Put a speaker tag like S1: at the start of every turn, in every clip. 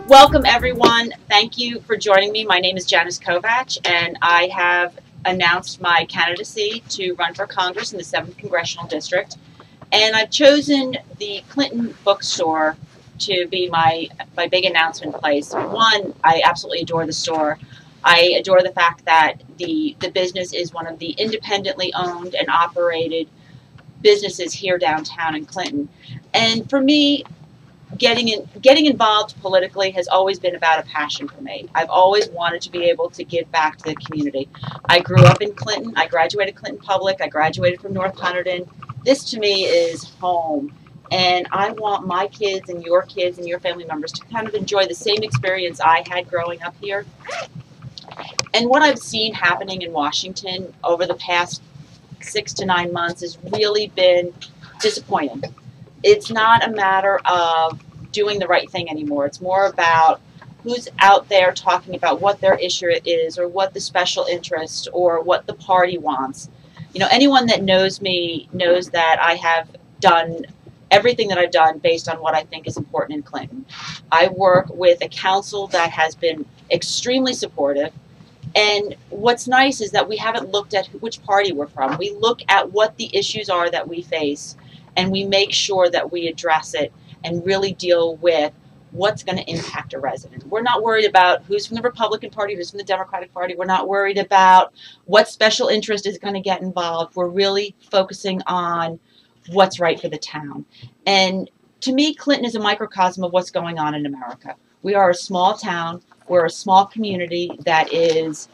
S1: Welcome, everyone. Thank you for joining me. My name is Janice Kovach, and I have announced my candidacy to run for Congress in the 7th Congressional District. And I've chosen the Clinton bookstore to be my big announcement place. One, I absolutely adore the store. I adore the fact that the business is one of the independently owned and operated businesses here downtown in Clinton. And for me, getting involved politically has always been about a passion for me. I've always wanted to be able to give back to the community. I grew up in Clinton. I graduated Clinton Public. I graduated from North Hunterdon. This to me is home. And I want my kids and your family members to kind of enjoy the same experience I had growing up here. And what I've seen happening in Washington over the past 6 to 9 months has really been disappointing. It's not a matter of doing the right thing anymore. It's more about who's out there talking about what their issue is, or what the special interest, or what the party wants. You know, anyone that knows me knows that I have done everything that I've done based on what I think is important in Clinton. I work with a council that has been extremely supportive. And what's nice is that we haven't looked at which party we're from. We look at what the issues are that we face, and we make sure that we address it and really deal with what's going to impact a resident. We're not worried about who's from the Republican Party, who's from the Democratic Party. We're not worried about what special interest is going to get involved. We're really focusing on what's right for the town. And to me, Clinton is a microcosm of what's going on in America. We are a small town. We're a small community that is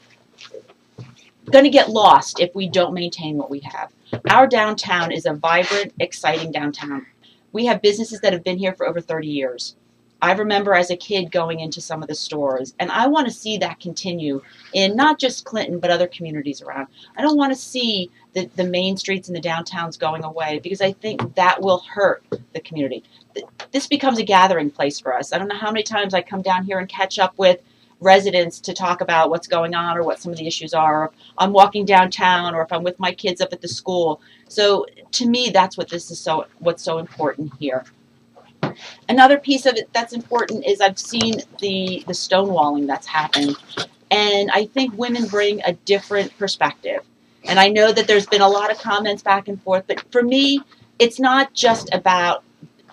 S1: going to get lost if we don't maintain what we have. Our downtown is a vibrant, exciting downtown. We have businesses that have been here for over 30 years. I remember as a kid going into some of the stores, and I want to see that continue in not just Clinton, but other communities around. I don't want to see the main streets and the downtowns going away, because I think that will hurt the community. This becomes a gathering place for us. I don't know how many times I come down here and catch up with residents to talk about what's going on or what some of the issues are. Or I'm walking downtown, or if I'm with my kids up at the school. So to me, that's what what's so important here. Another piece of it that's important is I've seen the stonewalling that's happened, and I think women bring a different perspective. And I know that there's been a lot of comments back and forth, but for me, it's not just about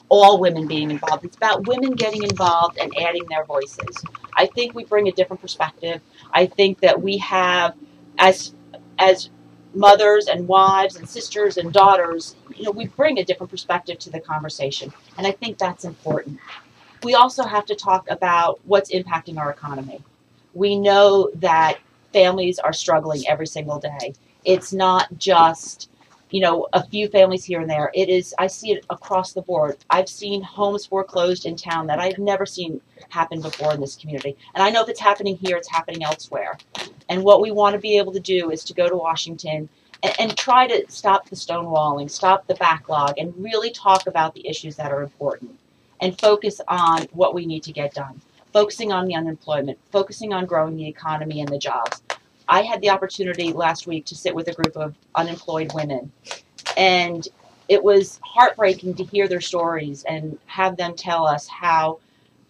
S1: all women being involved. It's about women getting involved and adding their voices. I think we bring a different perspective. I think that we have, as mothers and wives and sisters and daughters, you know, we bring a different perspective to the conversation. And I think that's important. We also have to talk about what's impacting our economy. We know that families are struggling every single day. It's not just, you know, a few families here and there. It is, I see it across the board. I've seen homes foreclosed in town that I've never seen happen before in this community. And I know if it's happening here, it's happening elsewhere. And what we want to be able to do is to go to Washington and try to stop the stonewalling, stop the backlog, and really talk about the issues that are important and focus on what we need to get done. Focusing on the unemployment, focusing on growing the economy and the jobs. I had the opportunity last week to sit with a group of unemployed women, and it was heartbreaking to hear their stories and have them tell us how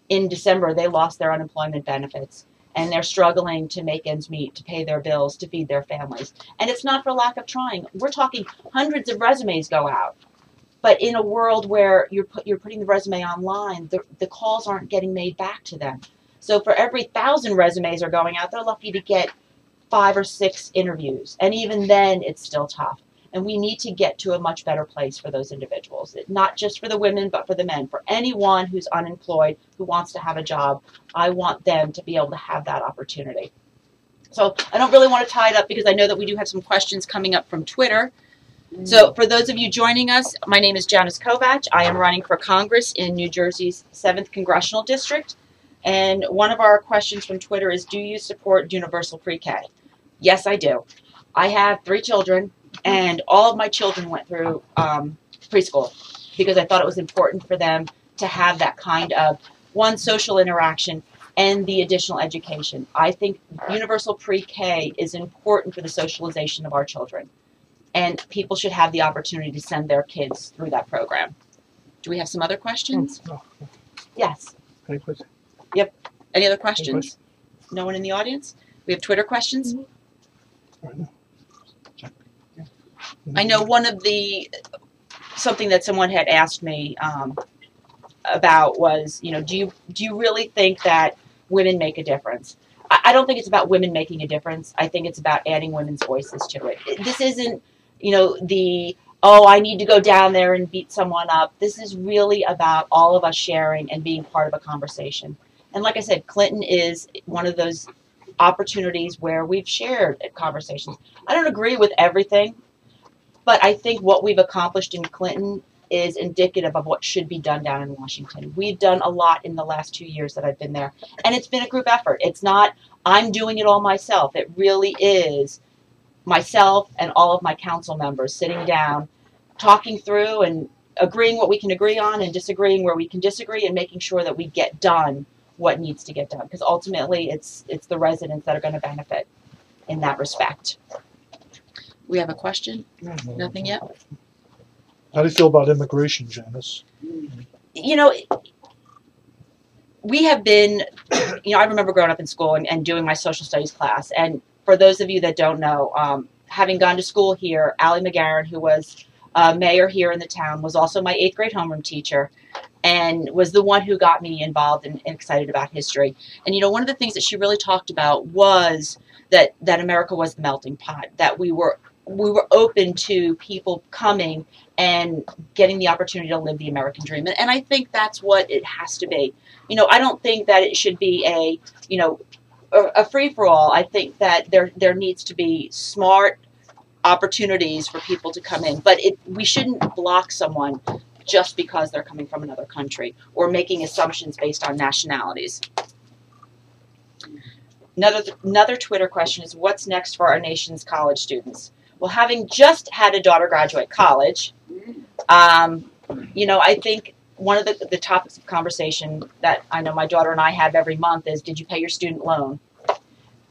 S1: in December they lost their unemployment benefits, and they're struggling to make ends meet, to pay their bills, to feed their families. And it's not for lack of trying. We're talking hundreds of resumes go out, but in a world where you're putting the resume online, the calls aren't getting made back to them. So for every 1,000 resumes are going out, they're lucky to get 5 or 6 interviews. And even then, it's still tough. And we need to get to a much better place for those individuals. Not just for the women, but for the men. For anyone who's unemployed, who wants to have a job, I want them to be able to have that opportunity. So I don't really want to tie it up, because I know that we do have some questions coming up from Twitter. So for those of you joining us, my name is Janice Kovach. I am running for Congress in New Jersey's 7th Congressional District. And one of our questions from Twitter is, do you support universal pre-K? Yes, I do. I have 3 children, and all of my children went through preschool because I thought it was important for them to have that kind of, one, social interaction and the additional education. I think universal pre-K is important for the socialization of our children, and people should have the opportunity to send their kids through that program. Do we have some other questions?
S2: Oh,
S1: Yes.
S2: any questions?
S1: Yep. Any other questions? No one in the audience? We have Twitter questions? I know something that someone had asked me about was, do you really think that women make a difference? I don't think it's about women making a difference. I think it's about adding women's voices to it. This isn't, I need to go down there and beat someone up. This is really about all of us sharing and being part of a conversation. And like I said, Clinton is one of those opportunities where we've shared conversations. I don't agree with everything, but I think what we've accomplished in Clinton is indicative of what should be done down in Washington. We've done a lot in the last 2 years that I've been there, and it's been a group effort. It's not I'm doing it all myself. It really is myself and all of my council members sitting down, talking through and agreeing what we can agree on and disagreeing where we can disagree, and making sure that we get done what needs to get done, because ultimately it's the residents that are going to benefit in that respect. We have a question? Nothing yet?
S2: How do you feel about immigration, Janice?
S1: We have been, I remember growing up in school and doing my social studies class. And for those of you that don't know, having gone to school here, Allie McGarren, who was mayor here in the town, was also my 8th grade homeroom teacher and was the one who got me involved and excited about history. And, one of the things that she really talked about was that America was the melting pot, that we were open to people coming and getting the opportunity to live the American dream. And I think that's what it has to be. I don't think that it should be a free-for-all. I think that there needs to be smart opportunities for people to come in. But we shouldn't block someone just because they're coming from another country or making assumptions based on nationalities. Another Twitter question is, what's next for our nation's college students? Well, having just had a daughter graduate college, I think one of the topics of conversation that I know my daughter and I have every month is, did you pay your student loan?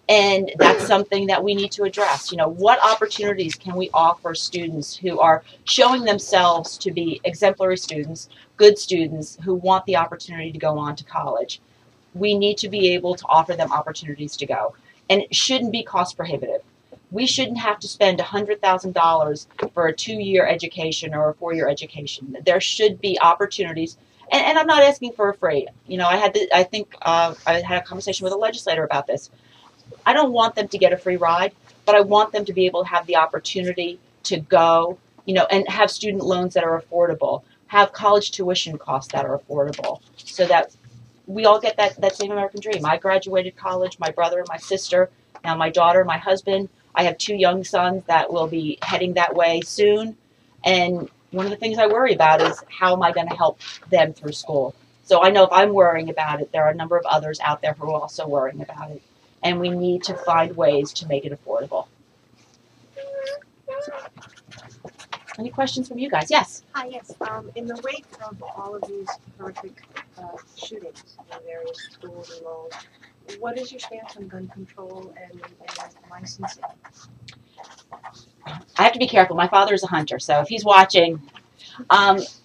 S1: And that's something that we need to address. What opportunities can we offer students who are showing themselves to be exemplary students, good students who want the opportunity to go on to college? We need to be able to offer them opportunities to go. And it shouldn't be cost prohibitive. We shouldn't have to spend $100,000 for a 2-year education or a 4-year education. There should be opportunities. And I'm not asking for a free. I had a conversation with a legislator about this. I don't want them to get a free ride, but I want them to be able to have the opportunity to go, and have student loans that are affordable, have college tuition costs that are affordable, so that we all get that same American dream. I graduated college, my brother and my sister, now my daughter, my husband. I have 2 young sons that will be heading that way soon. And one of the things I worry about is, how am I going to help them through school? So I know if I'm worrying about it, there are a number of others out there who are also worrying about it. And we need to find ways to make it affordable. Any questions from you guys? Yes?
S3: Hi, yes. In the wake of all of these horrific shootings in various schools and malls, what is your stance on gun control and licensing?
S1: I have to be careful. My father is a hunter, so if he's watching,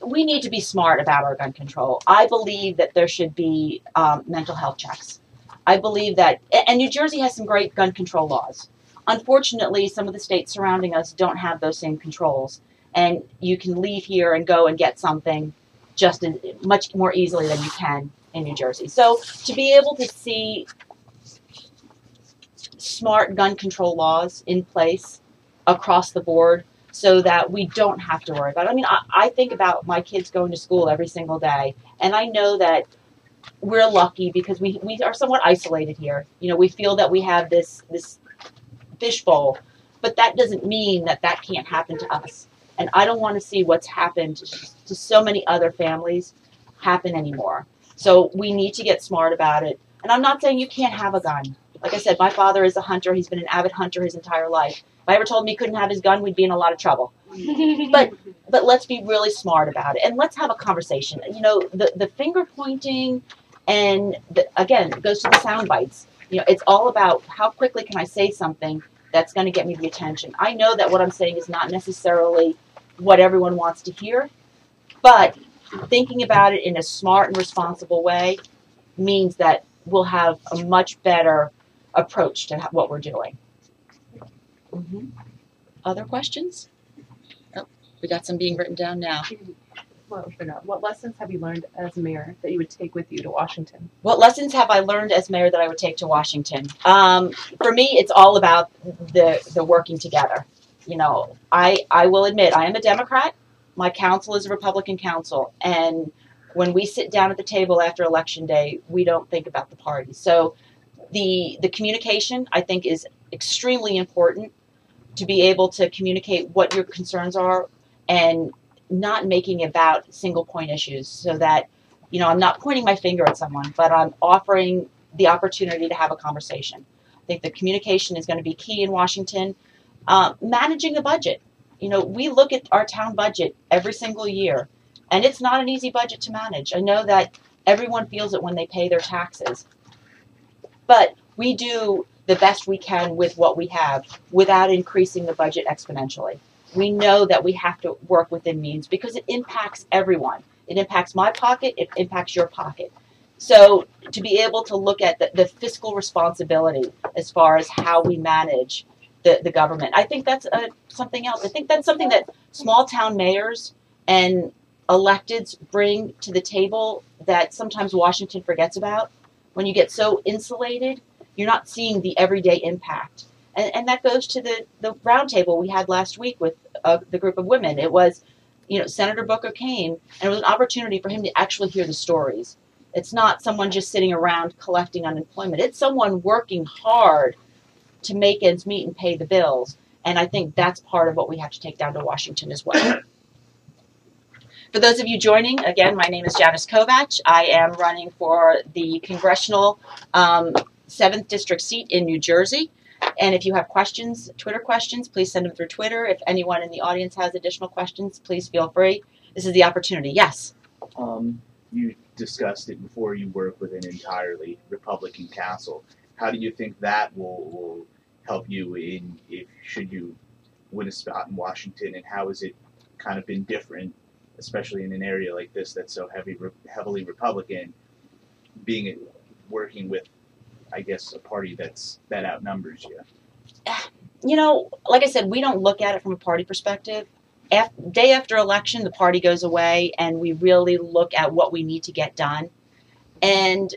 S1: we need to be smart about our gun control. I believe that there should be mental health checks. I believe that, and New Jersey has some great gun control laws. Unfortunately, some of the states surrounding us don't have those same controls. And you can leave here and go and get something just much more easily than you can in New Jersey. So to be able to see smart gun control laws in place across the board so that we don't have to worry about it. I mean, I think about my kids going to school every single day, and I know that we're lucky because we are somewhat isolated here. We feel that we have this fishbowl, but that doesn't mean that can't happen to us. And I don't want to see what's happened to so many other families happen anymore. So we need to get smart about it. And I'm not saying you can't have a gun. Like I said, my father is a hunter. He's been an avid hunter his entire life. If I ever told him he couldn't have his gun, we'd be in a lot of trouble. But let's be really smart about it. And let's have a conversation. The finger pointing, and again, it goes to the sound bites. It's all about how quickly can I say something that's going to get me the attention. I know that what I'm saying is not necessarily what everyone wants to hear, but thinking about it in a smart and responsible way means that we'll have a much better approach to what we're doing. Other questions? Oh, we got some being written down now.
S4: Well, what lessons have you learned as mayor that you would take with you to Washington?
S1: What lessons have I learned as mayor that I would take to Washington? For me, it's all about the working together. You know, I will admit I am a Democrat. My council is a Republican council, and when we sit down at the table after Election Day, we don't think about the party. So the communication, I think, is extremely important, to be able to communicate what your concerns are and not making about single point issues, so that, you know, I'm not pointing my finger at someone, but I'm offering the opportunity to have a conversation. I think the communication is going to be key in Washington. Managing the budget. You know, we look at our town budget every single year, and it's not an easy budget to manage. I know that everyone feels it when they pay their taxes, but we do the best we can with what we have without increasing the budget exponentially. We know that we have to work within means because it impacts everyone. It impacts my pocket, it impacts your pocket. So to be able to look at the fiscal responsibility as far as how we manage the government, I think that's something else. I think that's something that small town mayors and electeds bring to the table that sometimes Washington forgets about. When you get so insulated, you're not seeing the everyday impact. And that goes to the roundtable we had last week with the group of women. It was, you know, Senator Booker came, and it was an opportunity for him to actually hear the stories. It's not someone just sitting around collecting unemployment. It's someone working hard to make ends meet and pay the bills. And I think that's part of what we have to take down to Washington as well. For those of you joining, again, my name is Janice Kovach. I am running for the congressional 7th District seat in New Jersey. And if you have questions, Twitter questions, please send them through Twitter. If anyone in the audience has additional questions, please feel free. This is the opportunity. Yes?
S5: You discussed it before, you work with an entirely Republican council. How do you think that will help you in should you win a spot in Washington, and how has it kind of been different, especially in an area like this that's so heavily Republican, working with, I guess, a party that outnumbers you?
S1: You know, like I said, we don't look at it from a party perspective. Day after election, the party goes away, and we really look at what we need to get done. And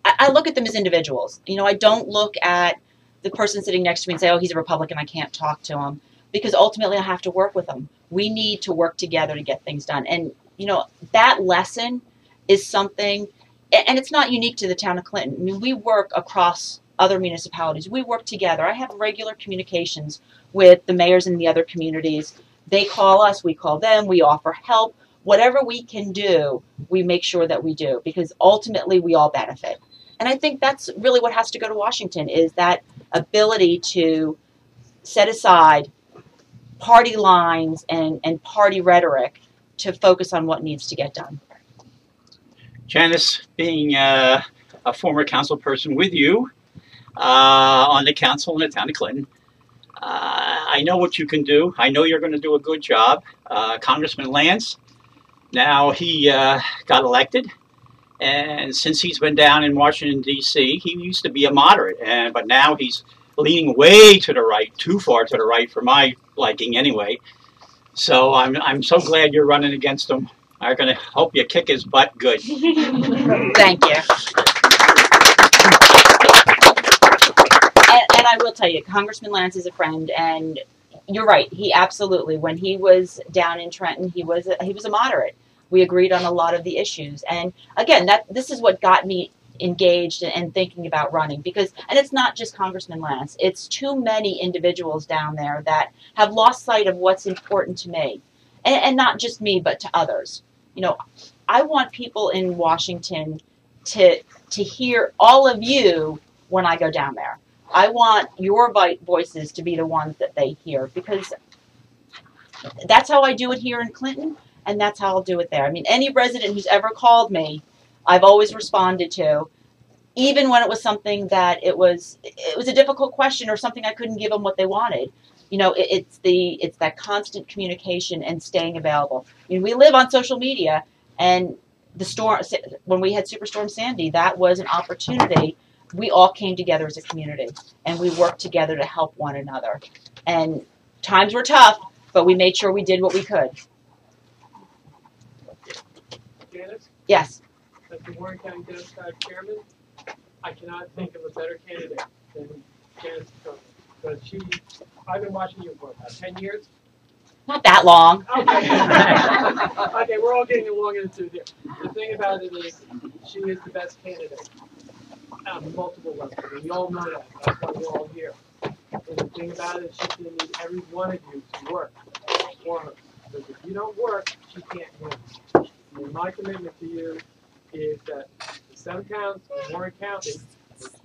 S1: I look at them as individuals. You know, I don't look at the person sitting next to me and say, oh, he's a Republican, I can't talk to him. Because ultimately I have to work with them. We need to work together to get things done. And, you know, that lesson is something, and it's not unique to the town of Clinton. I mean, we work across other municipalities. We work together. I have regular communications with the mayors in the other communities. They call us, we call them, we offer help. Whatever we can do, we make sure that we do, because ultimately we all benefit. And I think that's really what has to go to Washington, is that ability to set aside party lines and party rhetoric to focus on what needs to get done.
S6: Janice, being a former council person with you on the council in the town of Clinton, I know what you can do. I know you're going to do a good job. Congressman Lance, now he got elected, and since he's been down in Washington, D.C., he used to be a moderate, but now he's leaning way to the right, too far to the right for my liking anyway. So I'm so glad you're running against him. I'm going to hope you kick his butt good.
S1: Thank you. And I will tell you, Congressman Lance is a friend, and you're right. He absolutely, when he was down in Trenton, he was a moderate. We agreed on a lot of the issues. And again, this is what got me engaged and thinking about running, because, and it's not just Congressman Lance, it's too many individuals down there that have lost sight of what's important to me, and not just me, but to others. You know, I want people in Washington to hear all of you when I go down there. I want your voices to be the ones that they hear, because that's how I do it here in Clinton, and that's how I'll do it there. I mean, any resident who's ever called me, I've always responded to, even when it was something that it was a difficult question or something I couldn't give them what they wanted. You know, it's that constant communication and staying available. I mean, we live on social media, and the storm, when we had Superstorm Sandy, that was an opportunity. We all came together as a community, and we worked together to help one another. And times were tough, but we made sure we did what we could.
S7: Janice,
S1: Yes.
S7: as the Warren County Democratic Chairman, I cannot think of a better candidate than Janice Kovach. Because I've been watching you for about 10 years.
S1: Not that long.
S7: Okay. Okay, we're all getting along in the tooth here. The thing about it is, she is the best candidate on multiple levels. And we all know that. That's why we're all here. And the thing about it is, she's going to need every one of you to work for her. Because if you don't work, she can't win. And my commitment to you is that the 7 towns in Warren County,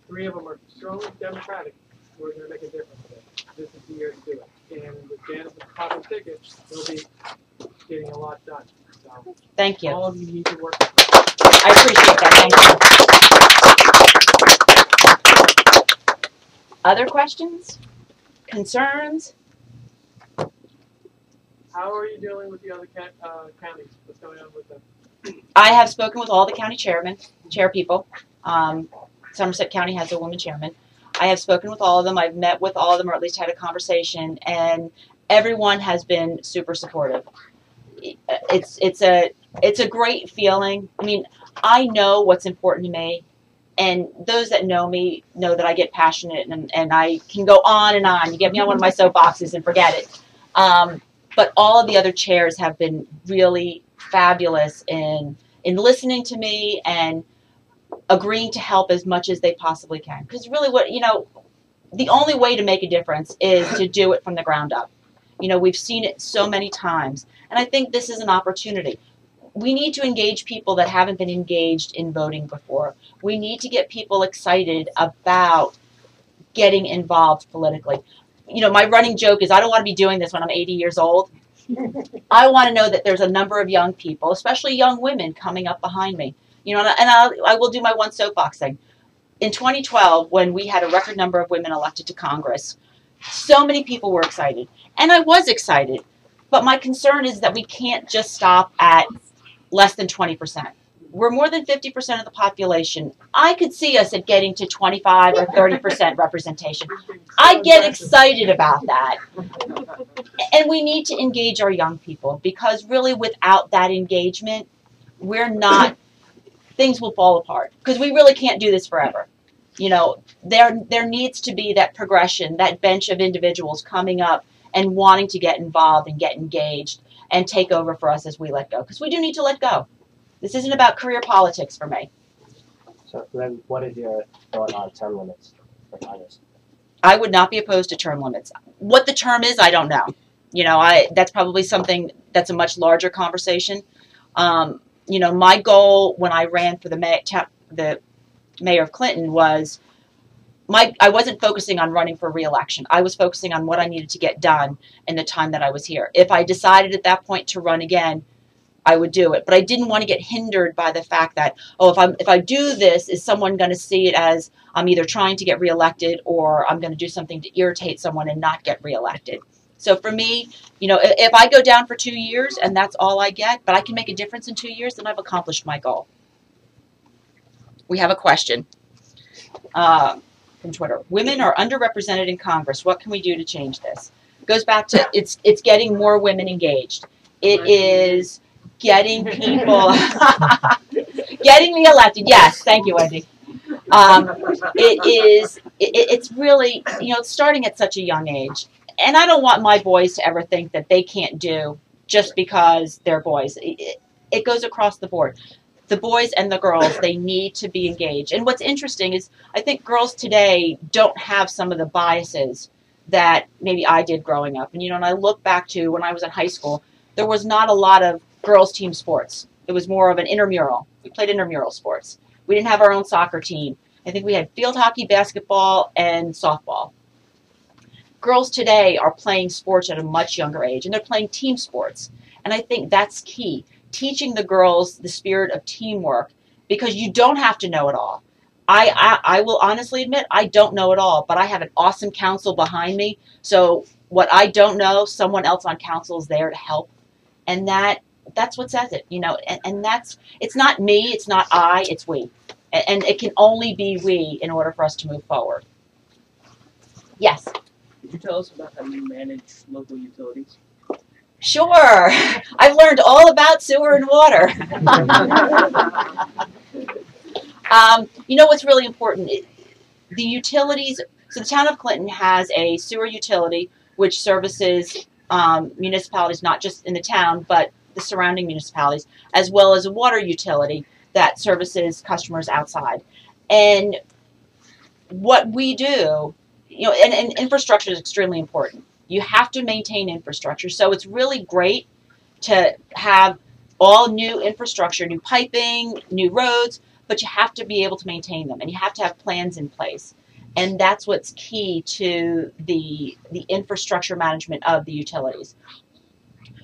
S7: 3 of them are strongly Democratic, we're going to make a difference there. This is the year to do it. And with Janice's popping ticket, we'll be getting a lot done. So
S1: Thank you.
S7: all of you need to work.
S1: I appreciate that. Thank you. Other questions? Concerns?
S7: How are you dealing with the other counties? What's going on with them?
S1: I have spoken with all the county chair people. Somerset County has a woman chairman. I have spoken with all of them. I've met with all of them, or at least had a conversation, and everyone has been super supportive. It's a great feeling. I mean, I know what's important to me, and those that know me know that I get passionate, and I can go on and on. You get me on one of my soapboxes and forget it. But all of the other chairs have been really fabulous in listening to me and agreeing to help as much as they possibly can. Because really the only way to make a difference is to do it from the ground up. We've seen it so many times. And I think this is an opportunity. We need to engage people that haven't been engaged in voting before. We need to get people excited about getting involved politically. My running joke is I don't want to be doing this when I'm 80 years old. I want to know that there's a number of young people, especially young women, coming up behind me. And I will do my one soapbox thing. In 2012, when we had a record number of women elected to Congress, so many people were excited. And I was excited. But my concern is that we can't just stop at less than 20%. We're more than 50% of the population. I could see us at getting to 25 or 30% representation. I get excited about that. And we need to engage our young people, because really without that engagement, things will fall apart, because we really can't do this forever. There needs to be that progression, that bench of individuals coming up and wanting to get involved and get engaged and take over for us as we let go, because we do need to let go. This isn't about career politics for me.
S8: So then what is your thought on term limits for Congress?
S1: I would not be opposed to term limits. What the term is, I don't know. That's probably something that's a much larger conversation. My goal when I ran for the mayor of Clinton was I wasn't focusing on running for re-election. I was focusing on what I needed to get done in the time that I was here. If I decided at that point to run again, I would do it. But I didn't want to get hindered by the fact that, if I do this, is someone going to see it as I'm either trying to get reelected or I'm going to do something to irritate someone and not get reelected. So for me, if I go down for 2 years and that's all I get, but I can make a difference in 2 years, then I've accomplished my goal. We have a question from Twitter. Women are underrepresented in Congress. What can we do to change this? It goes back to it's getting more women engaged. It is getting people getting me elected. Yes, thank you, Wendy. It's really, it's starting at such a young age. And I don't want my boys to ever think that they can't do just because they're boys. It goes across the board. The boys and the girls, they need to be engaged. And what's interesting is I think girls today don't have some of the biases that maybe I did growing up. And, and I look back to when I was in high school, there was not a lot of girls' team sports. It was more of an intramural. We played intramural sports. We didn't have our own soccer team. I think we had field hockey, basketball, and softball. Girls today are playing sports at a much younger age, and they're playing team sports. And I think that's key, teaching the girls the spirit of teamwork, because you don't have to know it all. I will honestly admit I don't know it all, but I have an awesome council behind me. So what I don't know, someone else on council is there to help. And that That's what says it, and that's, it's not me, it's not I, it's we. And it can only be we in order for us to move forward. Yes.
S9: Could you tell us about how you manage local utilities?
S1: Sure. I've learned all about sewer and water. What's really important? The utilities, so the town of Clinton has a sewer utility which services municipalities not just in the town, but the surrounding municipalities, as well as a water utility that services customers outside. And what we do, and infrastructure is extremely important. You have to maintain infrastructure. So it's really great to have all new infrastructure, new piping, new roads, but you have to be able to maintain them, and you have to have plans in place. And that's what's key to the infrastructure management of the utilities.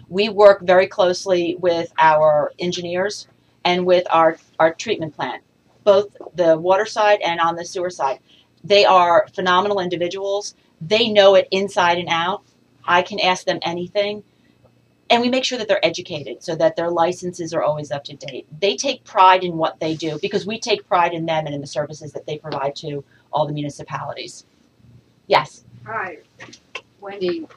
S1: We work very closely with our engineers and with our treatment plant, both the water side and on the sewer side. They are phenomenal individuals. They know it inside and out. I can ask them anything. And we make sure that they're educated so that their licenses are always up to date. They take pride in what they do because we take pride in them and in the services that they provide to all the municipalities. Yes.
S10: Hi, Wendy.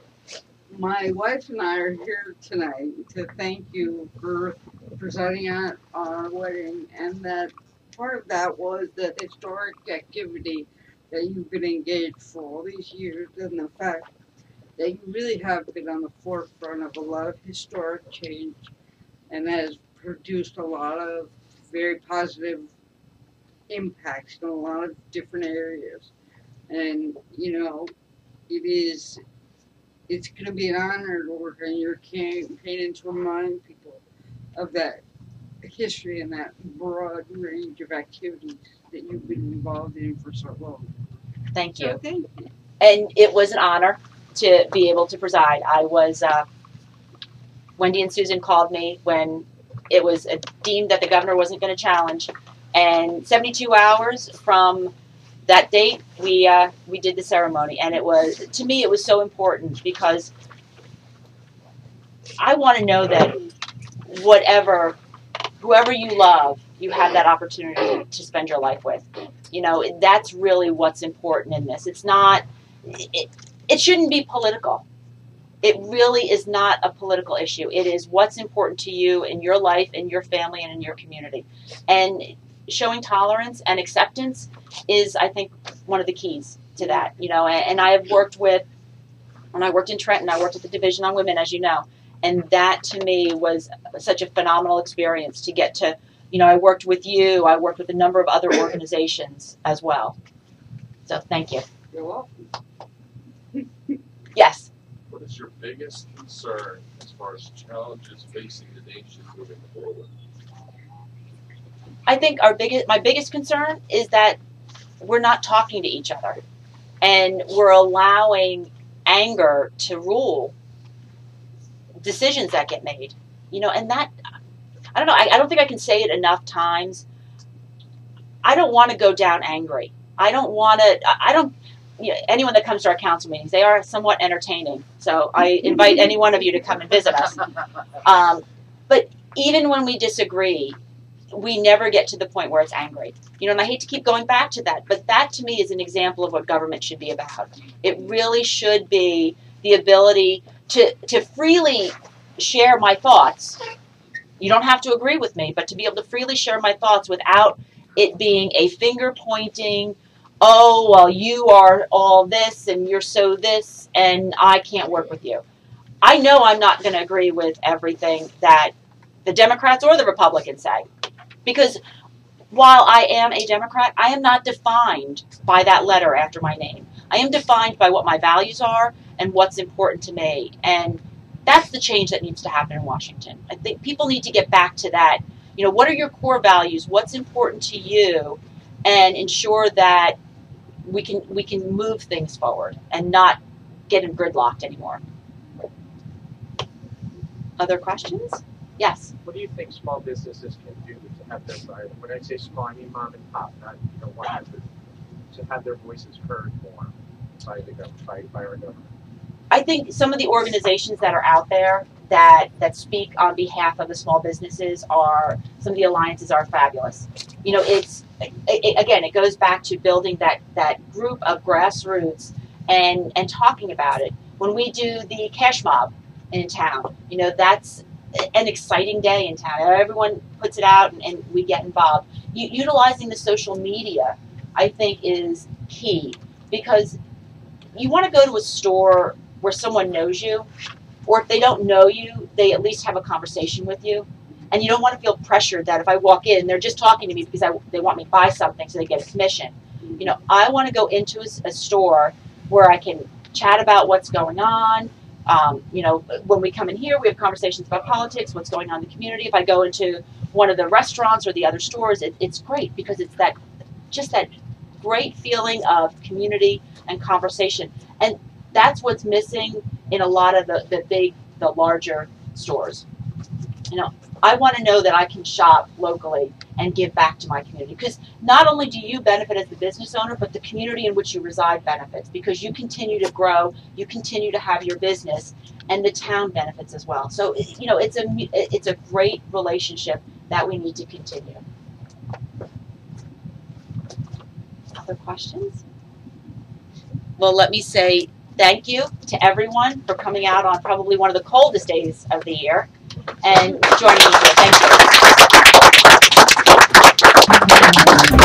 S10: My wife and I are here tonight to thank you for presiding at our wedding, and that part of that was that historic activity that you've been engaged for all these years, and the fact that you really have been on the forefront of a lot of historic change, and that has produced a lot of very positive impacts in a lot of different areas. And it's going to be an honor to work on your campaign and to remind people of that history and that broad range of activities that you've been involved in for so long.
S1: Thank you.
S10: So thank you.
S1: And it was an honor to be able to preside. I was, Wendy and Susan called me when it was deemed that the governor wasn't going to challenge. And 72 hours from that date, we did the ceremony. And it was, to me, it was so important because I want to know that whoever you love, you have that opportunity to spend your life with. That's really what's important in this. It's not, it shouldn't be political. It really is not a political issue. It is what's important to you in your life, in your family, and in your community. And showing tolerance and acceptance is, I think, one of the keys to that. And I have worked with, when I worked in Trenton, I worked at the Division on Women, as you know. And that, to me, was such a phenomenal experience to get to, I worked with you. I worked with a number of other organizations as well. So thank you.
S10: You're welcome.
S1: Yes.
S11: What is your biggest concern as far as challenges facing the nation moving forward?
S1: I think my biggest concern is that we're not talking to each other, and we're allowing anger to rule decisions that get made. And that, I don't know. I don't think I can say it enough times. I don't want to go down angry. I don't want to. Anyone that comes to our council meetings, they are somewhat entertaining. So I invite any one of you to come and visit us. But even when we disagree, we never get to the point where it's angry. And I hate to keep going back to that, but that to me is an example of what government should be about. It really should be the ability to freely share my thoughts. You don't have to agree with me, but to be able to freely share my thoughts without it being a finger pointing, oh, well, you are all this and you're so this and I can't work with you. I know I'm not going to agree with everything that the Democrats or the Republicans say. Because while I am a Democrat, I am not defined by that letter after my name. I am defined by what my values are and what's important to me. And that's the change that needs to happen in Washington. I think people need to get back to that. What are your core values? What's important to you? And ensure that we can move things forward and not get gridlocked anymore. Other questions? Yes.
S7: What do you think small businesses can do to have their, when I say small, I mean mom and pop, not to have their voices heard more by the government, by our government?
S1: I think some of the organizations that are out there that speak on behalf of the small businesses are, some of the alliances are fabulous. You know, again, it goes back to building that group of grassroots and talking about it. When we do the cash mob in town, you know, that's an exciting day in town. Everyone puts it out and we get involved. Utilizing the social media, I think, is key, because you want to go to a store where someone knows you, or if they don't know you, they at least have a conversation with you. And you don't want to feel pressured that if I walk in, they're just talking to me because they want me to buy something so they get a commission. You know, I want to go into a store where I can chat about what's going on. You know, when we come in here, we have conversations about politics, what's going on in the community. If I go into one of the restaurants or the other stores, it's great, because it's that great feeling of community and conversation. And that's what's missing in a lot of the larger stores. You know, I want to know that I can shop locally and give back to my community, because not only do you benefit as the business owner, but the community in which you reside benefits, because you continue to grow, you continue to have your business, and the town benefits as well. So, you know, it's a great relationship that we need to continue. Other questions? Well, let me say thank you to everyone for coming out on probably one of the coldest days of the year and joining me here. Thank you.